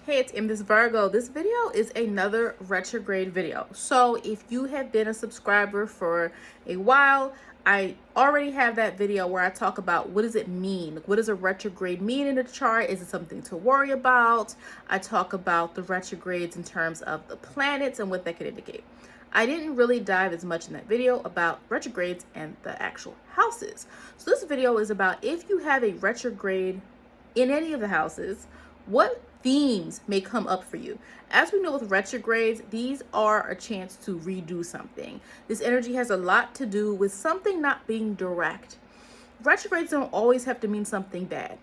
Hey, it's This Virgo. This video is another retrograde video. So if you have been a subscriber for a while, I already have that video where I talk about what does it mean? What does a retrograde mean in the chart? Is it something to worry about? I talk about the retrogrades in terms of the planets and what that could indicate. I didn't really dive as much in that video about retrogrades and the actual houses. So this video is about if you have a retrograde in any of the houses, what themes may come up for you. As we know with retrogrades, these are a chance to redo something. This energy has a lot to do with something not being direct. Retrogrades don't always have to mean something bad.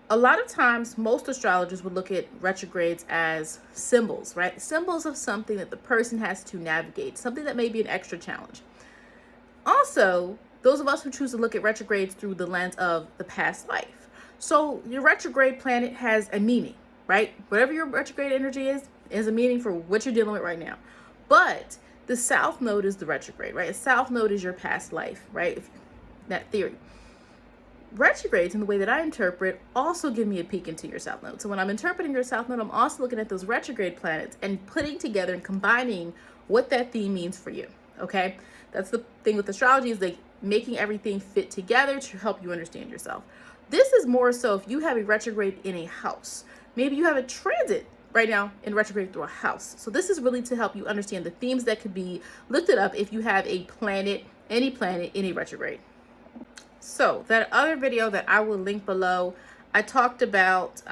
A lot of times, most astrologers would look at retrogrades as symbols, right? Symbols of something that the person has to navigate, something that may be an extra challenge. Also, those of us who choose to look at retrogrades through the lens of the past life. So your retrograde planet has a meaning, right? Whatever your retrograde energy is a meaning for what you're dealing with right now. But the south node is the retrograde, right? A south node is your past life, right? That theory. Retrogrades, in the way that I interpret, also give me a peek into your south node. So when I'm interpreting your south node, I'm also looking at those retrograde planets and putting together and combining what that theme means for you. Okay, that's the thing with astrology, is like making everything fit together to help you understand yourself. This is more so if you have a retrograde in a house. Maybe you have a transit right now in retrograde through a house. So this is really to help you understand the themes that could be lifted up if you have a planet, any planet in a retrograde. So that other video that I will link below, I talked about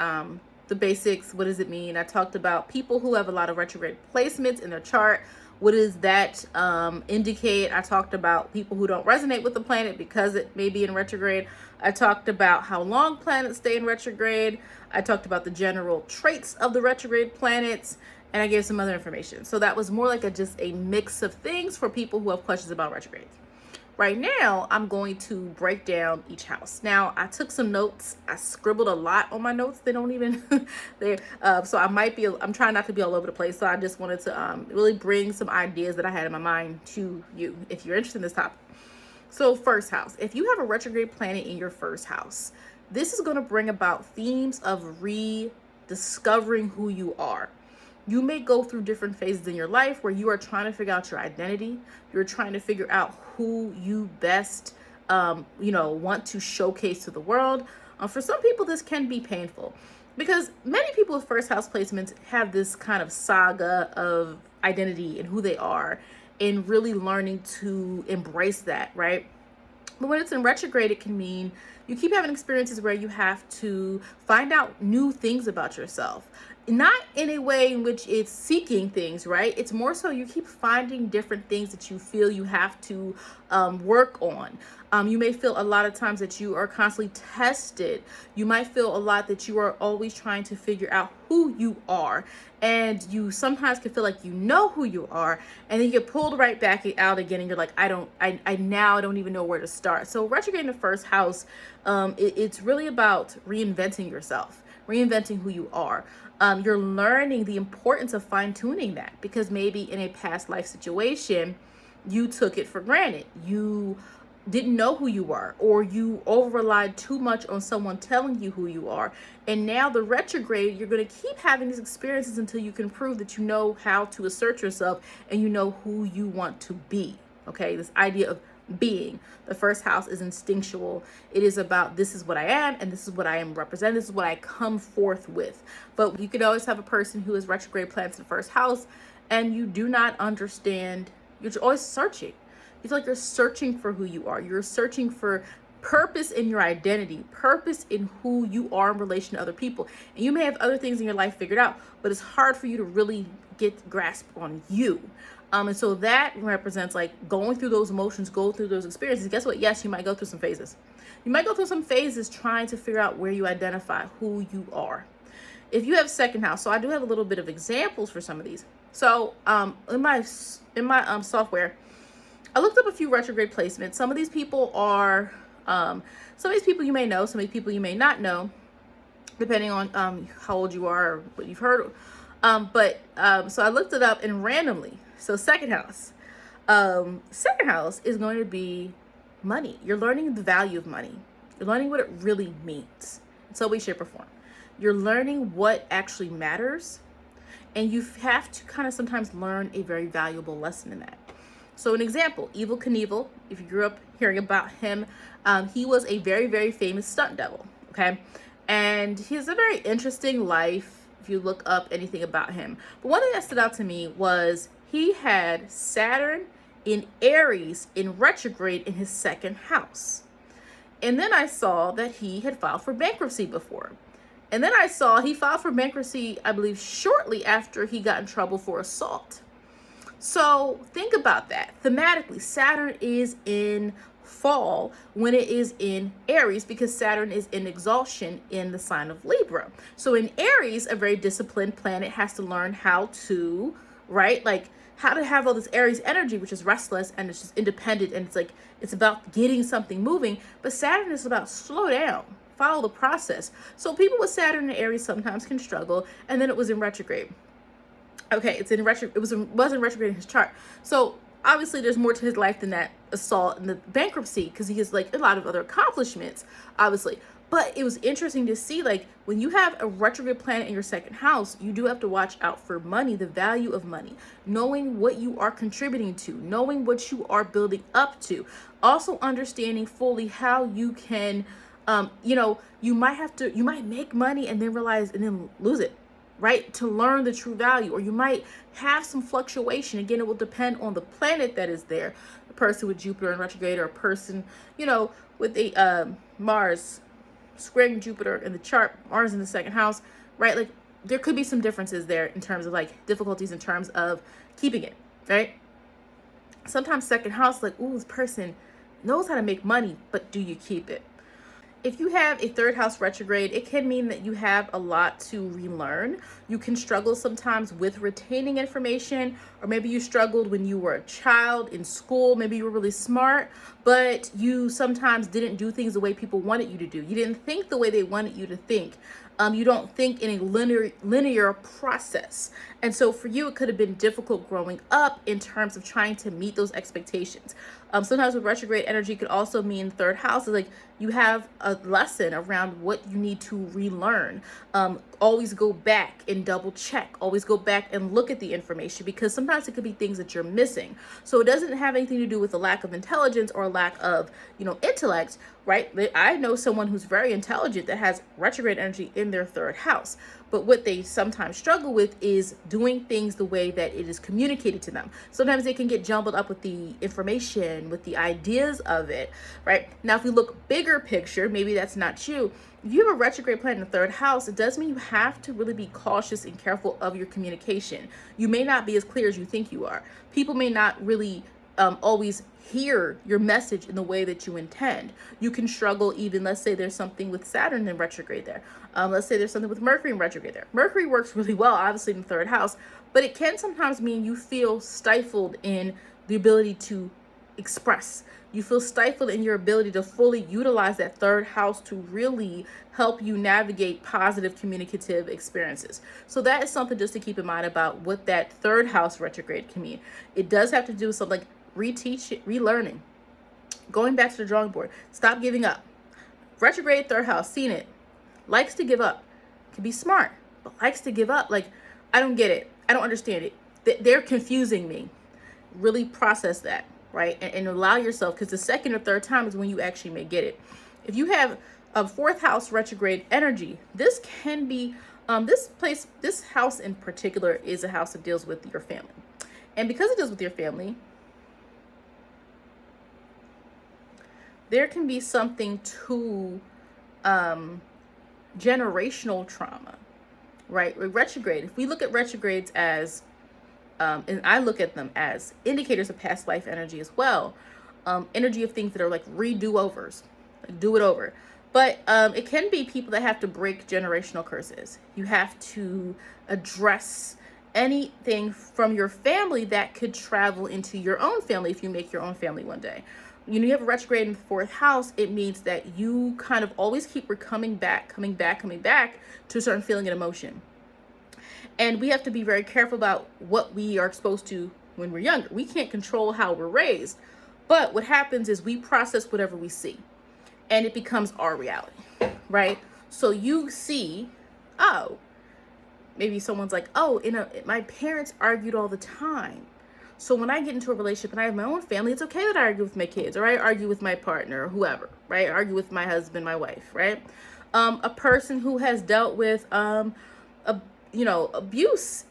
the basics. What does it mean? I talked about people who have a lot of retrograde placements in their chart. What does that indicate? I talked about people who don't resonate with the planet because it may be in retrograde. I talked about how long planets stay in retrograde. I talked about the general traits of the retrograde planets, and I gave some other information. So that was more like just a mix of things for people who have questions about retrogrades. Right now, I'm going to break down each house. Now, I took some notes. I scribbled a lot on my notes. They don't even, so I'm trying not to be all over the place. So I just wanted to really bring some ideas that I had in my mind to you, if you're interested in this topic. So first house, if you have a retrograde planet in your first house, this is going to bring about themes of rediscovering who you are. You may go through different phases in your life where you are trying to figure out your identity. You're trying to figure out who you best, want to showcase to the world. For some people, this can be painful because many people with first house placements have this kind of saga of identity and who they are and really learning to embrace that, right? But when it's in retrograde, it can mean you keep having experiences where you have to find out new things about yourself. Not in a way in which it's seeking things, right? It's more so you keep finding different things that you feel you have to work on. You may feel a lot of times that you are constantly tested. You might feel a lot that you are always trying to figure out who you are. And you sometimes can feel like you know who you are, and then you get pulled right back out again, and you're like, I now don't even know where to start. So retrograde in the first house, it's really about reinventing yourself, reinventing who you are. You're learning the importance of fine-tuning that, because maybe in a past life situation, you took it for granted. You didn't know who you were, or you over-relied too much on someone telling you who you are. And now the retrograde, you're going to keep having these experiences until you can prove that you know how to assert yourself and you know who you want to be. Okay, this idea of being. The first house is instinctual. It is about, this is what I am and this is what I am representing. This is what I come forth with. But you could always have a person who is retrograde planets in the first house and you do not understand. You're always searching. You feel like you're searching for who you are. You're searching for purpose in your identity, purpose in who you are in relation to other people. And you may have other things in your life figured out, but it's hard for you to really get grasp on you. And so that represents like going through those emotions, go through those experiences. Guess what? Yes, you might go through some phases. You might go through some phases trying to figure out where you identify who you are. If you have second house, so I do have a little bit of examples for some of these. So in my software, I looked up a few retrograde placements. Some of these people are, some of these people you may know, some of these people you may not know, depending on how old you are or what you've heard. So I looked it up and randomly. So second house is going to be money. You're learning the value of money. You're learning what it really means in some way, shape, or form. You're learning what actually matters, and you have to kind of sometimes learn a very valuable lesson in that. So an example, Evel Knievel, if you grew up hearing about him, he was a very, very famous stunt double, okay? And he has a very interesting life if you look up anything about him. But one thing that stood out to me was he had Saturn in Aries in retrograde in his second house. And then I saw that he had filed for bankruptcy before. And then I saw he filed for bankruptcy, I believe, shortly after he got in trouble for assault. So think about that. Thematically, Saturn is in fall when it is in Aries, because Saturn is in exaltation in the sign of Libra. So in Aries, a very disciplined planet has to learn how to, right? Like how to have all this Aries energy, which is restless and it's just independent, and it's about getting something moving. But Saturn is about slow down, follow the process. So people with Saturn in Aries sometimes can struggle, and then it was in retrograde. Okay, it's in retro. It wasn't retrograde in his chart. So obviously, there's more to his life than that assault and the bankruptcy, because he has like a lot of other accomplishments, obviously. But it was interesting to see, like, when you have a retrograde planet in your second house, you do have to watch out for money, the value of money, knowing what you are contributing to, knowing what you are building up to, also understanding fully how you can, you might make money and then realize and then lose it, right? To learn the true value, or you might have some fluctuation. Again, it will depend on the planet that is there. A person with Jupiter in retrograde, or a person, with a Mars squaring Jupiter in the chart, Mars in the second house, right? Like there could be some differences there in terms of like difficulties in terms of keeping it, right? Sometimes second house, like, ooh, this person knows how to make money, but do you keep it? If you have a third house retrograde, it can mean that you have a lot to relearn. You can struggle sometimes with retaining information, or maybe you struggled when you were a child in school. Maybe you were really smart, but you sometimes didn't do things the way people wanted you to do. You didn't think the way they wanted you to think. You don't think in a linear process. And so for you, it could have been difficult growing up in terms of trying to meet those expectations. Sometimes with retrograde energy could also mean third house is like you have a lesson around what you need to relearn. Always go back and double check. Always go back and look at the information, because sometimes it could be things that you're missing. So it doesn't have anything to do with a lack of intelligence or a lack of, intellect, right? I know someone who's very intelligent that has retrograde energy in their third house. But what they sometimes struggle with is doing things the way that it is communicated to them. Sometimes they can get jumbled up with the information, with the ideas of it, right? Now, if you look bigger picture, maybe that's not you. If you have a retrograde planet in the third house, it does mean you have to really be cautious and careful of your communication. You may not be as clear as you think you are. People may not really always hear your message in the way that you intend. You can struggle even, let's say there's something with Saturn in retrograde there. Let's say there's something with Mercury in retrograde there. Mercury works really well, obviously, in the third house, but it can sometimes mean you feel stifled in the ability to express. You feel stifled in your ability to fully utilize that third house to really help you navigate positive communicative experiences. So that is something just to keep in mind about what that third house retrograde can mean. It does have to do with something like relearning, going back to the drawing board. Stop giving up. Retrograde third house, seen it, likes to give up. Can be smart, but likes to give up. Like, I don't get it. I don't understand it. They're confusing me. Really process that, right? And allow yourself, because the second or third time is when you actually may get it. If you have a fourth house retrograde energy, this can be, this house in particular is a house that deals with your family. And because it deals with your family, there can be something to generational trauma, right? With retrograde, if we look at retrogrades as, and I look at them as indicators of past life energy as well, energy of things that are like redo-overs, like do it over. But it can be people that have to break generational curses. You have to address anything from your family that could travel into your own family if you make your own family one day. You have a retrograde in the fourth house, it means that you kind of always keep coming back to a certain feeling and emotion. And we have to be very careful about what we are exposed to when we're younger. We can't control how we're raised, but what happens is we process whatever we see, and it becomes our reality, right? So you see oh, maybe someone's like, oh, my parents argued all the time. So when I get into a relationship and I have my own family, it's okay that I argue with my kids, or I argue with my partner, or whoever, right? I argue with my husband, my wife, right? A person who has dealt with abuse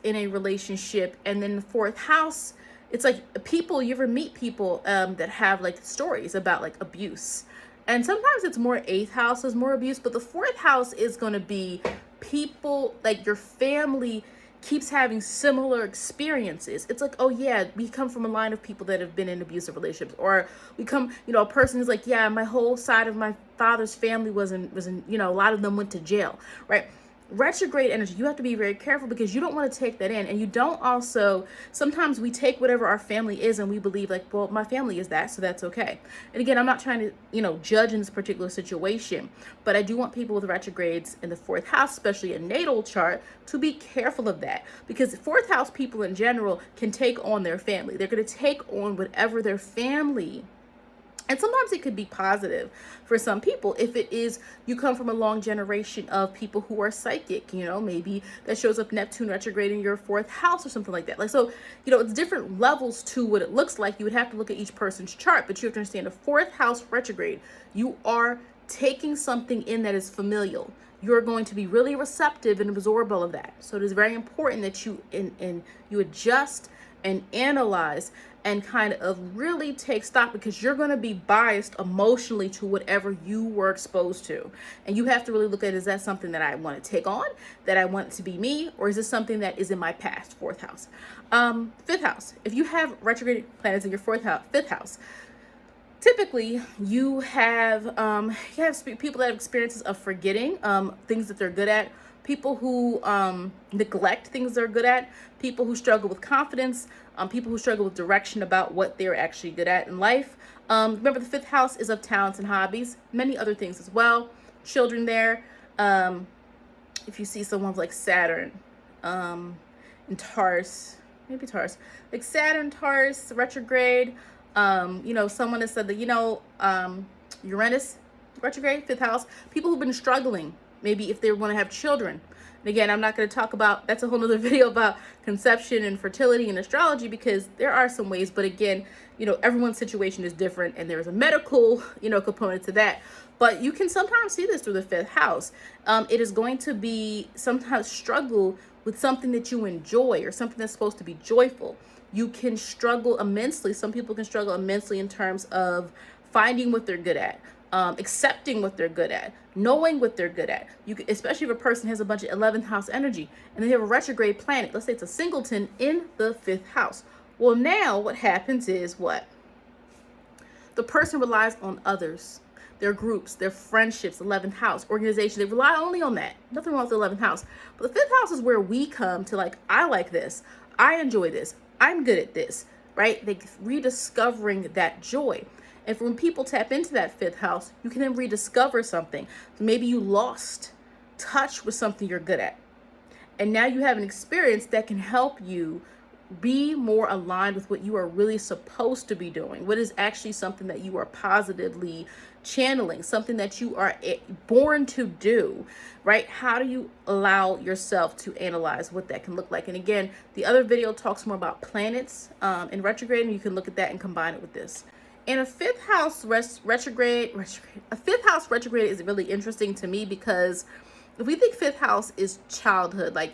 in a relationship, and then the fourth house, it's like people, you ever meet people that have like stories about like abuse, and sometimes it's more eighth house is more abuse, but the fourth house is going to be people like your family keeps having similar experiences. It's like, oh yeah, we come from a line of people that have been in abusive relationships, or we come, a person is like, yeah, my whole side of my father's family was in, a lot of them went to jail, right? Retrograde energy, you have to be very careful because you don't want to take that in, and you don't also, sometimes we take whatever our family is and we believe like, well, my family is that, so that's okay. And again, I'm not trying to judge in this particular situation, but I do want people with retrogrades in the fourth house, especially a natal chart, to be careful of that, because fourth house people in general can take on their family. They're going to take on whatever their family. And sometimes it could be positive for some people if it is you come from a long generation of people who are psychic, maybe that shows up Neptune retrograde in your fourth house or something like that. Like, so, it's different levels to what it looks like. You would have to look at each person's chart, but you have to understand the fourth house retrograde, you are taking something in that is familial. You're going to be really receptive and absorb all of that. So it is very important that you you adjust and analyze and kind of really take stock, because you're going to be biased emotionally to whatever you were exposed to. And you have to really look at, is that something that I want to take on, that I want to be me, or is this something that is in my past? Fourth house. Fifth house. If you have retrograde planets in your fifth house, typically you have people that have experiences of forgetting things that they're good at, people who neglect things they're good at, people who struggle with confidence, people who struggle with direction about what they're actually good at in life. Remember, the fifth house is of talents and hobbies, many other things as well. Children there. If you see someone like Saturn and Taurus, maybe Taurus, like Saturn, Taurus, retrograde, someone has said that, Uranus retrograde, fifth house, people who've been struggling, maybe if they want to have children. And again, I'm not going to talk about, that's a whole nother video about conception and fertility and astrology, because there are some ways, but again, everyone's situation is different, and there's a medical, component to that. But you can sometimes see this through the fifth house. It is going to be sometimes struggle with something that you enjoy or something that's supposed to be joyful. You can struggle immensely. Some people can struggle immensely in terms of finding what they're good at, accepting what they're good at, knowing what they're good at. You can, especially if a person has a bunch of 11th house energy and they have a retrograde planet, let's say it's a singleton in the fifth house. Well, now what happens is what? The person relies on others, their groups, their friendships, 11th house, organization. They rely only on that. Nothing wrong with the 11th house. But the fifth house is where we come to, like, I like this. I enjoy this. I'm good at this, right? They rediscovering that joy. And when people tap into that fifth house, you can then rediscover something. Maybe you lost touch with something you're good at, and now you have an experience that can help you be more aligned with what you are really supposed to be doing. What is actually something that you are positively channeling, something that you are born to do, right? How do you allow yourself to analyze what that can look like? And again, the other video talks more about planets in retrograde, and you can look at that and combine it with this. And a fifth house retrograde is really interesting to me, because if we think fifth house is childhood, like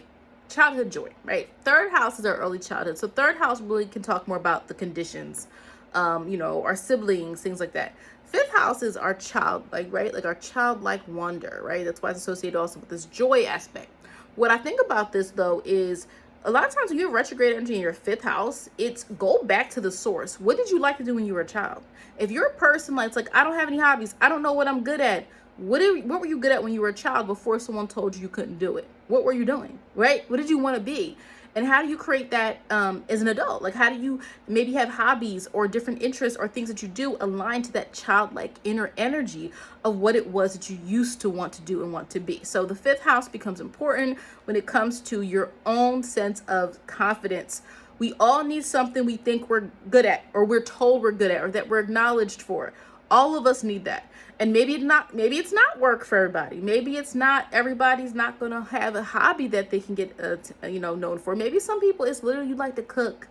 childhood joy, right? Third house is our early childhood. So third house really can talk more about the conditions, our siblings, things like that. Fifth house is our child, right? Like our childlike wonder, right? That's why it's associated also with this joy aspect. What I think about this though is, a lot of times when you have retrograde energy in your fifth house, it's go back to the source. What did you like to do when you were a child? If you're a person that's like, I don't have any hobbies, I don't know what I'm good at. What were you good at when you were a child before someone told you couldn't do it? What were you doing, right? What did you want to be? And how do you create that as an adult? Like, how do you maybe have hobbies or different interests or things that you do aligned to that childlike inner energy of what it was that you used to want to do and want to be? So the fifth house becomes important when it comes to your own sense of confidence. We all need something we think we're good at, or we're told we're good at, or that we're acknowledged for. All of us need that. And maybe it's not work for everybody. Maybe it's not, everybody's not going to have a hobby that they can get, known for. Maybe some people, it's literally you like to cook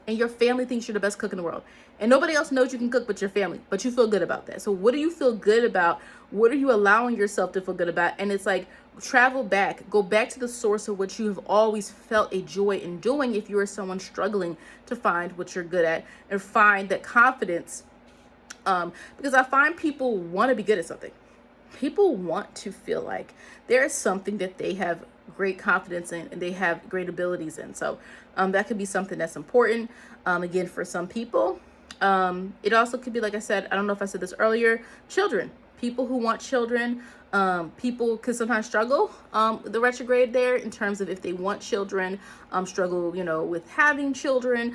and your family thinks you're the best cook in the world. And nobody else knows you can cook but your family. But you feel good about that. So what do you feel good about? What are you allowing yourself to feel good about? And it's like, travel back. Go back to the source of what you have always felt a joy in doing if you are someone struggling to find what you're good at and find that confidence. Because I find people want to be good at something. People want to feel like there is something that they have great confidence in and they have great abilities in. So that could be something that's important. Again, for some people, it also could be, like I said, I don't know if I said this earlier, children. People who want children, people could sometimes struggle the retrograde there in terms of if they want children, struggle, with having children.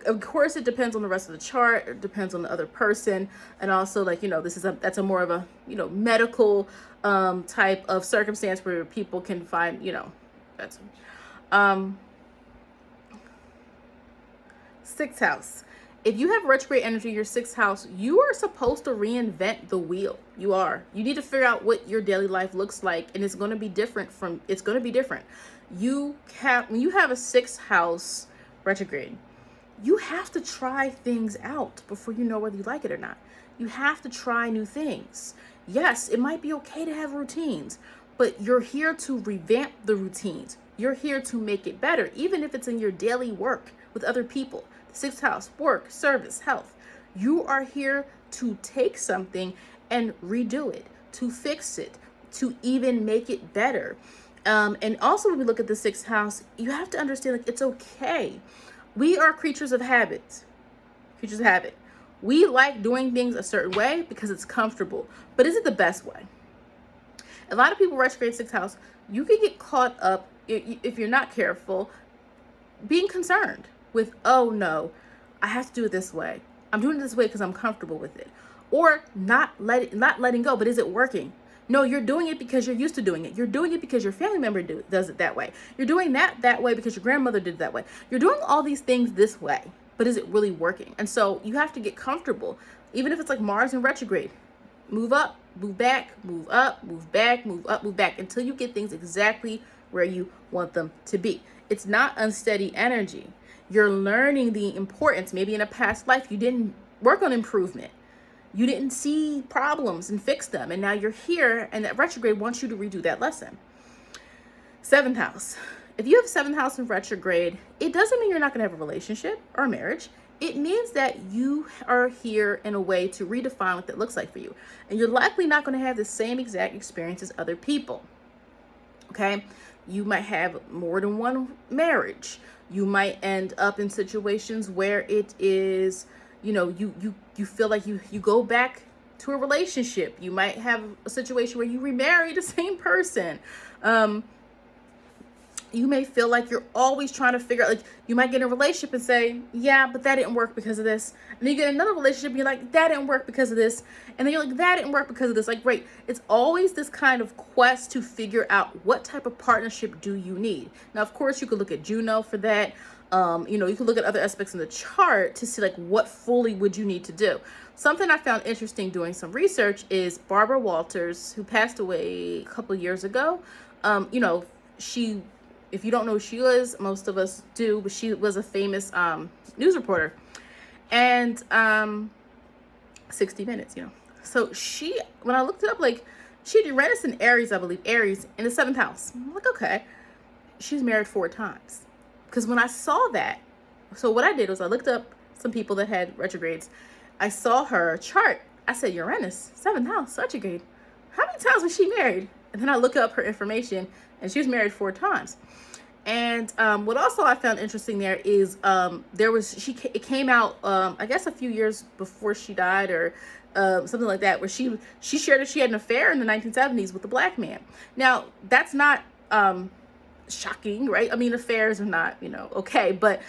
Of course, it depends on the rest of the chart. It depends on the other person. And also, like, that's a more of a, medical type of circumstance where people can find, that's sixth house. If you have retrograde energy in your sixth house, you are supposed to reinvent the wheel. You are. You need to figure out what your daily life looks like, and it's going to be different. When you have a sixth house retrograde, you have to try things out before you know whether you like it or not. You have to try new things. Yes, it might be okay to have routines, but you're here to revamp the routines. You're here to make it better, even if it's in your daily work with other people. Sixth house, work, service, health. You are here to take something and redo it, to fix it, to even make it better. And also when we look at the sixth house, you have to understand, like, it's okay. We are creatures of habit. Creatures of habit. We like doing things a certain way because it's comfortable. But is it the best way? A lot of people retrograde sixth house. You can get caught up, if you're not careful, being concerned with, oh no, I have to do it this way. I'm doing it this way because I'm comfortable with it. Or not letting go, but is it working? No, you're doing it because you're used to doing it. You're doing it because your family member does it that way. You're doing that way because your grandmother did it that way. You're doing all these things this way, but is it really working? And so you have to get comfortable, even if it's like Mars in retrograde. Move up, move back, move up, move back, move up, move back, until you get things exactly where you want them to be. It's not unsteady energy. You're learning the importance. Maybe in a past life, you didn't work on improvement. You didn't see problems and fix them. And now you're here, and that retrograde wants you to redo that lesson. Seventh house. If you have seventh house in retrograde, it doesn't mean you're not going to have a relationship or a marriage. It means that you are here in a way to redefine what that looks like for you. And you're likely not going to have the same exact experience as other people. Okay? You might have more than one marriage. You might end up in situations where it is, you feel like you go back to a relationship. You might have a situation where you remarry the same person. You may feel like you're always trying to figure out, like, you might get in a relationship and say, yeah, but that didn't work because of this. And then you get another relationship and you're like, that didn't work because of this. And then you're like, that didn't work because of this. Like, great. It's always this kind of quest to figure out what type of partnership do you need. Now, of course, you could look at Juno for that. You could look at other aspects in the chart to see, like, what fully would you need to do. Something I found interesting doing some research is Barbara Walters, who passed away a couple years ago. She, if you don't know who she was, most of us do, but she was a famous news reporter. And 60 Minutes, So she, when I looked it up, like, she had Uranus in Aries, I believe, Aries in the seventh house. I'm like, okay, she's married 4 times. Because when I saw that, so what I did was I looked up some people that had retrogrades. I saw her chart. I said, Uranus, 7th house, retrograde. How many times was she married? And then I look up her information, and she was married 4 times. And what also I found interesting there is it came out, I guess a few years before she died, or something like that, where she shared that she had an affair in the 1970s with a black man. Now, that's not shocking, right? I mean, affairs are not, okay, but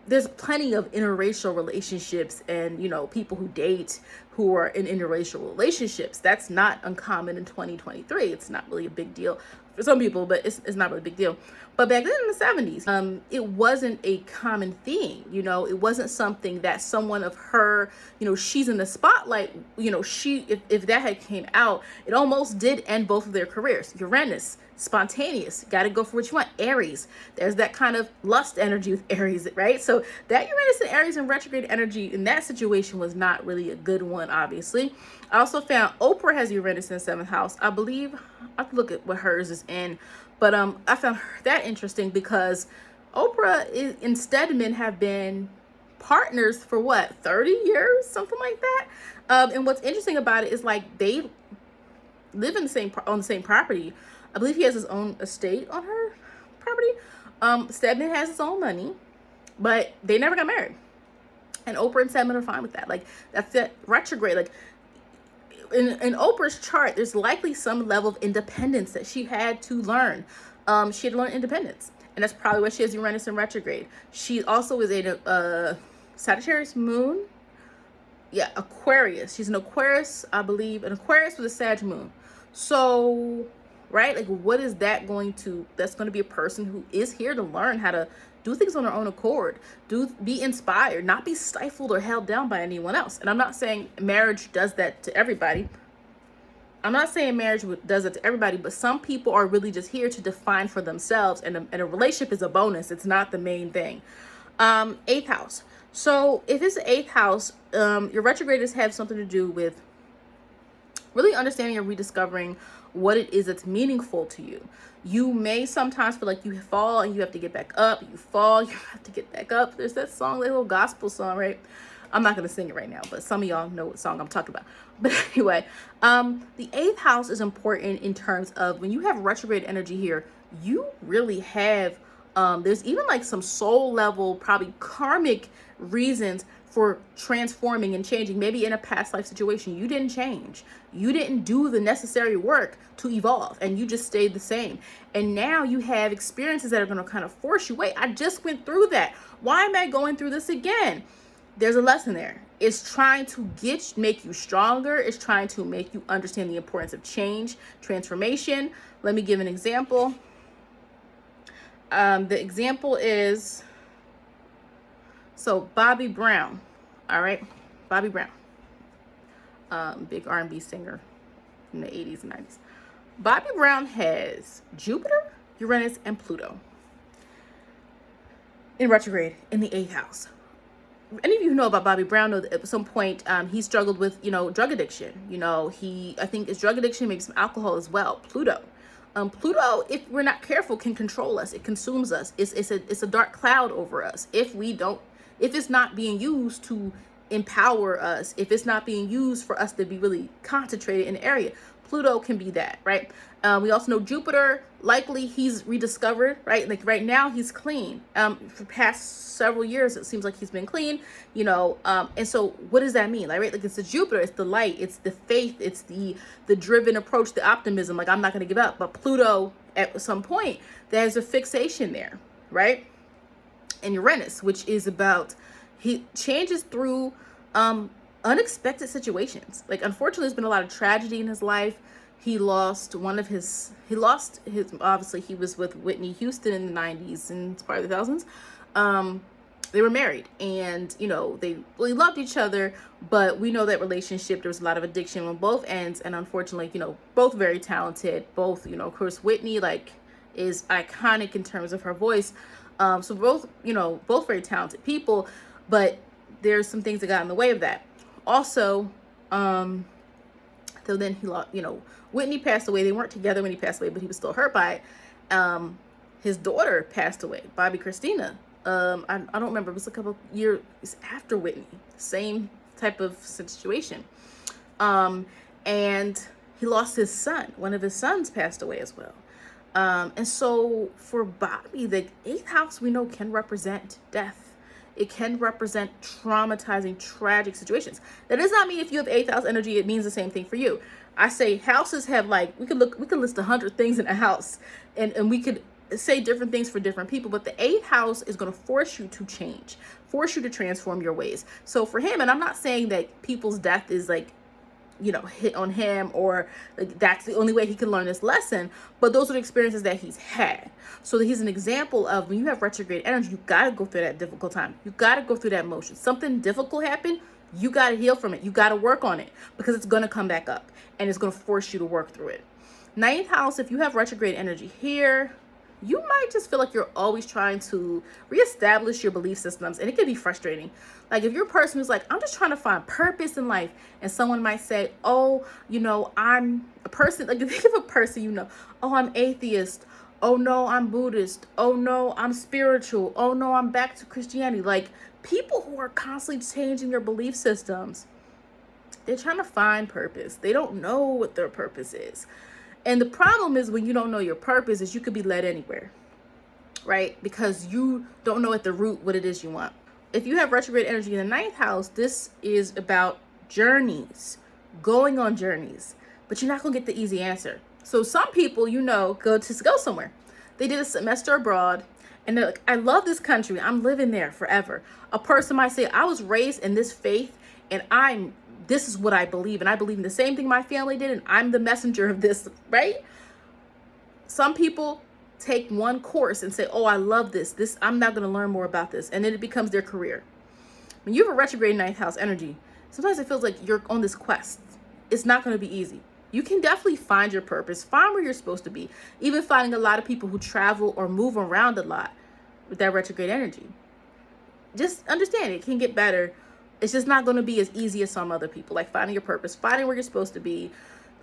there's plenty of interracial relationships and, people who date, who are in interracial relationships. That's not uncommon in 2023. It's not really a big deal for some people, but it's not really a big deal. But back then in the 70s, it wasn't a common thing. You know, it wasn't something that someone of her, you know, she's in the spotlight, you know, if that had came out, it almost did end both of their careers. Uranus, spontaneous, got to go for what you want. Aries, there's that kind of lust energy with Aries, right? So that Uranus and Aries and retrograde energy in that situation was not really a good one, obviously. I also found Oprah has Uranus in the 7th house. I believe, I have to look at what hers is in, but I found that interesting because Oprah and Stedman have been partners for what, 30 years, something like that. And what's interesting about it is like they live in on the same property. I believe he has his own estate on her property. Stedman has his own money, but they never got married. And Oprah and Stedman are fine with that. Like, that's that retrograde. Like, in Oprah's chart, there's likely some level of independence that she had to learn. She had to learn independence. And that's probably why she has Uranus in retrograde. She also is a Sagittarius moon. Yeah, Aquarius. She's an Aquarius, I believe. An Aquarius with a Sag moon. So, right? Like, what is that going to... That's going to be a person who is here to learn how to do things on their own accord. Be inspired, not be stifled or held down by anyone else. And I'm not saying marriage does that to everybody. I'm not saying marriage does it to everybody, but some people are really just here to define for themselves, and a relationship is a bonus. It's not the main thing. 8th house. So if it's the 8th house, your retrogrades have something to do with really understanding and rediscovering what it is that's meaningful to you. You may sometimes feel like you fall and you have to get back up. You fall, you have to get back up. There's that song, that little gospel song, right? I'm not going to sing it right now, but some of y'all know what song I'm talking about. But anyway, the 8th house is important in terms of when you have retrograde energy here, you really have, there's even like some soul level, probably karmic reasons for transforming and changing. Maybe in a past life situation, you didn't change. You didn't do the necessary work to evolve and you just stayed the same. And now you have experiences that are going to kind of force you. Wait, I just went through that. Why am I going through this again? There's a lesson there. It's trying to make you stronger. It's trying to make you understand the importance of change, transformation. Let me give an example. The example is, so Bobby Brown, all right? Bobby Brown, big R&B singer in the 80s and 90s. Bobby Brown has Jupiter, Uranus, and Pluto in retrograde in the 8th house. Any of you who know about Bobby Brown know that at some point he struggled with, drug addiction. I think his drug addiction, maybe some alcohol as well. Pluto, if we're not careful, can control us. It consumes us. It's a dark cloud over us if it's not being used to empower us, if it's not being used for us to be really concentrated in an area. Pluto can be that, right? We also know Jupiter, likely he's rediscovered, right? Like right now he's clean. For past several years, it seems like he's been clean, and so what does that mean? Like, right? Like it's the Jupiter, it's the light, it's the faith, it's the driven approach, the optimism, like I'm not going to give up. But Pluto, at some point, there's a fixation there, right? And Uranus, which is about, he changes through unexpected situations. Like, unfortunately, there's been a lot of tragedy in his life. He lost obviously he was with Whitney Houston in the 90s and part of the 2000s. They were married and, they really loved each other, but we know that relationship, there was a lot of addiction on both ends. And unfortunately, both very talented, both, of course, Whitney, like, is iconic in terms of her voice. So both very talented people, but there's some things that got in the way of that. Also, so then he lost, Whitney passed away. They weren't together when he passed away, but he was still hurt by it. His daughter passed away, Bobby Christina. I don't remember. It was a couple years after Whitney. Same type of situation. And he lost his son. One of his sons passed away as well. And so for Bobby, the 8th house we know can represent death. It can represent traumatizing, tragic situations. That does not mean if you have 8th house energy, it means the same thing for you. I say houses have, like, we could list 100 things in a house, and we could say different things for different people, but the eighth house is going to force you to change, force you to transform your ways. So for him, and I'm not saying that people's death is like, hit on him, or like that's the only way he can learn this lesson, but those are the experiences that he's had. So he's an example of, when you have retrograde energy, you got to go through that difficult time. You got to go through that motion. Something difficult happened, you got to heal from it. You got to work on it, because it's going to come back up and it's going to force you to work through it. Ninth house, if you have retrograde energy here, you might just feel like you're always trying to reestablish your belief systems, and it can be frustrating. Like if you're a person who's like, I'm just trying to find purpose in life, and someone might say, oh, I'm a person, like think of a person, oh, I'm atheist, oh no, I'm Buddhist, oh no, I'm spiritual, oh no, I'm back to Christianity. Like people who are constantly changing their belief systems, they're trying to find purpose. They don't know what their purpose is. And the problem is, when you don't know your purpose, is you could be led anywhere, right? Because you don't know at the root what it is you want. If you have retrograde energy in the ninth house, this is about journeys, going on journeys, but you're not going to get the easy answer. So some people, go somewhere. They did a semester abroad and they're like, I love this country. I'm living there forever. A person might say, I was raised in this faith and this is what I believe. And I believe in the same thing my family did. And I'm the messenger of this, right? Some people take one course and say, oh, I love this. I'm not going to learn more about this. And then it becomes their career. When you have a retrograde ninth house energy, sometimes it feels like you're on this quest. It's not going to be easy. You can definitely find your purpose, find where you're supposed to be. Even finding a lot of people who travel or move around a lot with that retrograde energy. Just understand it can get better. It's just not going to be as easy as some other people. Like finding your purpose, finding where you're supposed to be.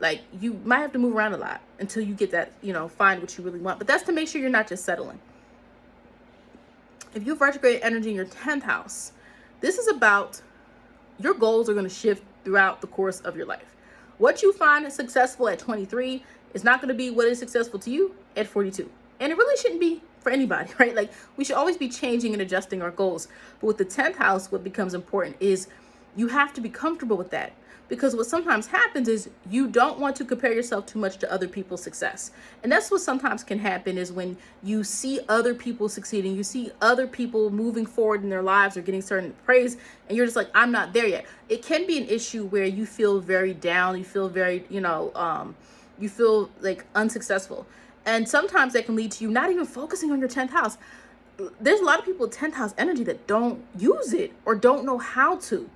Like you might have to move around a lot until you get that, find what you really want. But that's to make sure you're not just settling. If you have retrograde energy in your 10th house, this is about your goals are going to shift throughout the course of your life. What you find is successful at 23 is not going to be what is successful to you at 42. And it really shouldn't be for anybody, right? Like we should always be changing and adjusting our goals. But with the 10th house, what becomes important is you have to be comfortable with that. Because what sometimes happens is you don't want to compare yourself too much to other people's success. And that's what sometimes can happen, is when you see other people succeeding, you see other people moving forward in their lives or getting certain praise, and you're just like, I'm not there yet. It can be an issue where you feel very down, you feel very, you feel like unsuccessful. And sometimes that can lead to you not even focusing on your 10th house. There's a lot of people with 10th house energy that don't use it or don't know how to.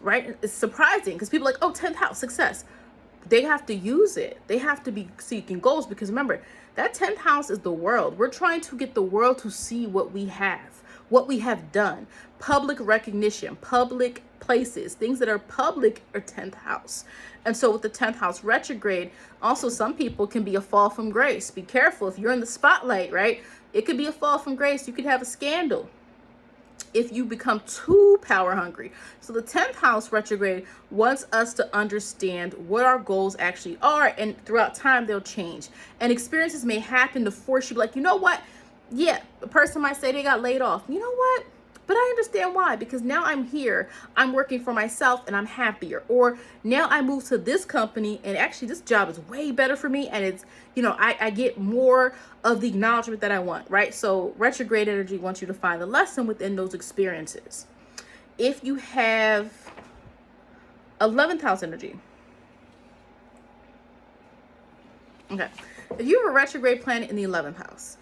Right? It's surprising because people are like, oh, 10th house, success. They have to use it. They have to be seeking goals, because remember, that 10th house is the world. We're trying to get the world to see what we have done. Public recognition, public places, things that are public are 10th house. And so with the 10th house retrograde, also some people can be a fall from grace. Be careful if you're in the spotlight, right? It could be a fall from grace. You could have a scandal if you become too power hungry. So the 10th house retrograde wants us to understand what our goals actually are, and throughout time they'll change. And experiences may happen to force you, like, you know what? Yeah, a person might say they got laid off. You know what? But I understand why, because now I'm here, I'm working for myself and I'm happier. Or now I move to this company and actually this job is way better for me, and it's, I get more of the acknowledgement that I want, right? So retrograde energy wants you to find the lesson within those experiences. If you have 11th house energy, okay, if you have a retrograde planet in the 11th house,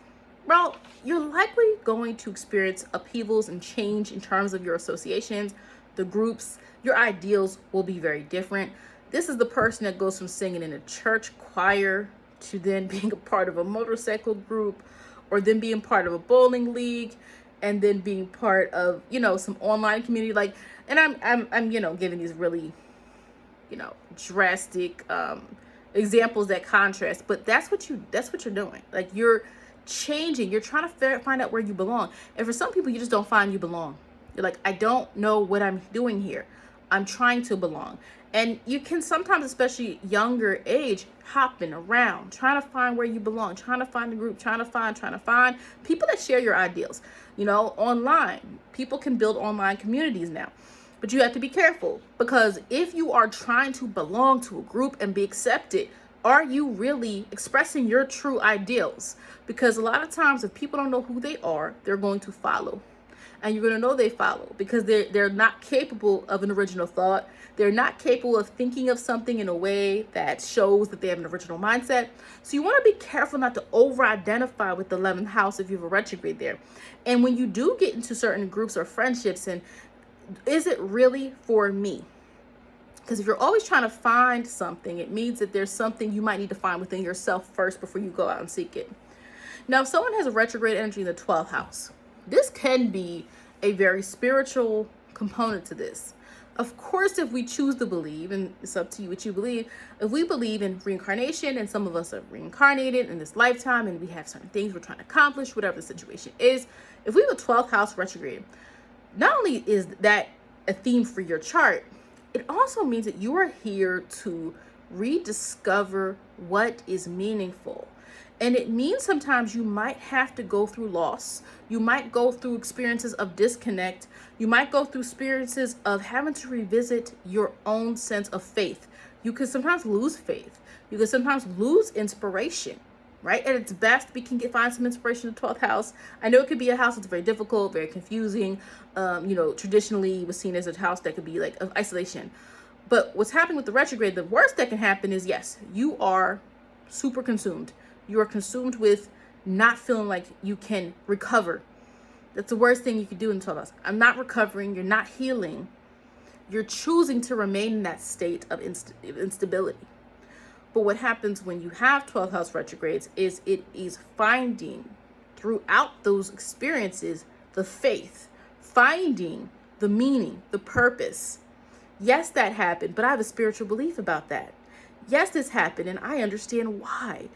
well, you're likely going to experience upheavals and change in terms of your associations, the groups. Your ideals will be very different. This is the person that goes from singing in a church choir to then being a part of a motorcycle group, or then being part of a bowling league, and then being part of, some online community. Like, and I'm giving these really, drastic examples that contrast, but that's what you're doing. Like, you're changing, you're trying to find out where you belong. And for some people, you just don't find you belong. You're like, I don't know what I'm doing here. I'm trying to belong. And you can sometimes, especially younger age, hopping around, trying to find where you belong, trying to find a group, trying to find people that share your ideals. Online, people can build online communities now. But you have to be careful, because if you are trying to belong to a group and be accepted, Are you really expressing your true ideals? Because a lot of times if people don't know who they are, they're going to follow. And you're going to know they follow because they're not capable of an original thought. They're not capable of thinking of something in a way that shows that they have an original mindset. So you want to be careful not to over-identify with the 11th house if you have a retrograde there. And when you do get into certain groups or friendships, and is it really for me? Because if you're always trying to find something, it means that there's something you might need to find within yourself first before you go out and seek it. Now, if someone has a retrograde energy in the 12th house, this can be a very spiritual component to this. Of course, if we choose to believe, and it's up to you what you believe, if we believe in reincarnation, and some of us are reincarnated in this lifetime, and we have certain things we're trying to accomplish, whatever the situation is, if we have a 12th house retrograde, not only is that a theme for your chart, it also means that you are here to rediscover what is meaningful. And it means sometimes you might have to go through loss. You might go through experiences of disconnect. You might go through experiences of having to revisit your own sense of faith. You could sometimes lose faith. You could sometimes lose inspiration, right? At its best, we can find some inspiration in the 12th house. I know it could be a house that's very difficult, very confusing. Traditionally it was seen as a house that could be like of isolation. But what's happening with the retrograde, the worst that can happen is, yes, you are super consumed. You are consumed with not feeling like you can recover. That's the worst thing you could do in the 12th house. I'm not recovering. You're not healing. You're choosing to remain in that state of instability. But what happens when you have 12th house retrogrades is it is finding throughout those experiences the faith, finding the meaning, the purpose. Yes, that happened, but I have a spiritual belief about that. Yes, this happened, and I understand why.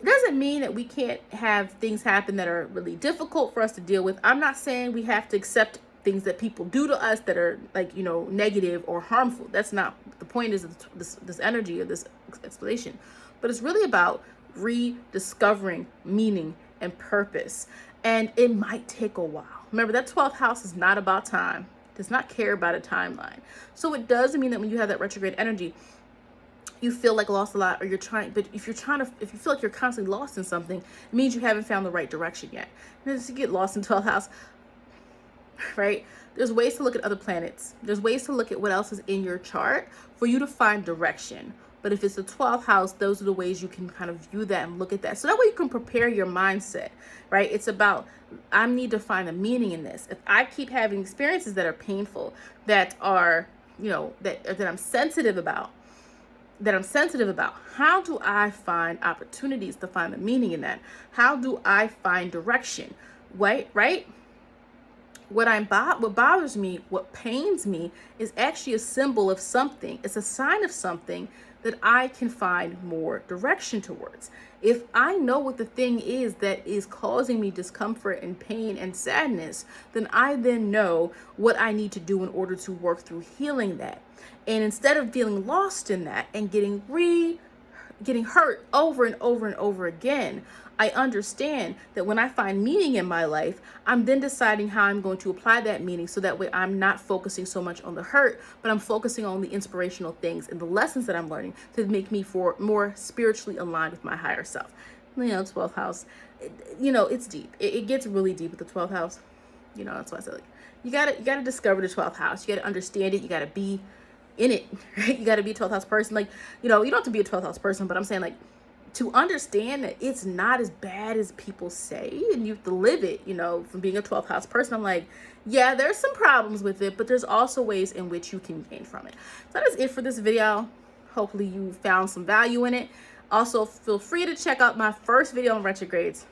It doesn't mean that we can't have things happen that are really difficult for us to deal with. I'm not saying we have to accept things that people do to us that are negative or harmful. That's not the point. Is this energy or this explanation, but it's really about rediscovering meaning and purpose. And it might take a while. Remember, that 12th house is not about time. It does not care about a timeline. So it does mean that when you have that retrograde energy, you feel like lost a lot, or but if you feel like you're constantly lost in something, it means you haven't found the right direction yet. And as you get lost in 12th house, right? There's ways to look at other planets. There's ways to look at what else is in your chart for you to find direction. But if it's the 12th house, those are the ways you can kind of view that and look at that. So that way you can prepare your mindset, right? It's about, I need to find a meaning in this. If I keep having experiences that are painful, that are, that I'm sensitive about, how do I find opportunities to find the meaning in that? How do I find direction? Right? What bothers me, what pains me, is actually a symbol of something. It's a sign of something that I can find more direction towards. If I know what the thing is that is causing me discomfort and pain and sadness, then I know what I need to do in order to work through healing that. And instead of feeling lost in that and getting hurt over and over and over again, I understand that when I find meaning in my life, I'm then deciding how I'm going to apply that meaning, so that way I'm not focusing so much on the hurt, but I'm focusing on the inspirational things and the lessons that I'm learning to make me more spiritually aligned with my higher self. 12th house, it's deep. It gets really deep with the 12th house. That's why I said, you gotta discover the 12th house. You gotta understand it. You gotta be in it, right? You gotta be a 12th house person. You don't have to be a 12th house person, but I'm saying to understand that it's not as bad as people say, and you have to live it, from being a 12th house person. I'm yeah, there's some problems with it, but there's also ways in which you can gain from it. So that is it for this video. Hopefully you found some value in it. Also, feel free to check out my first video on retrogrades.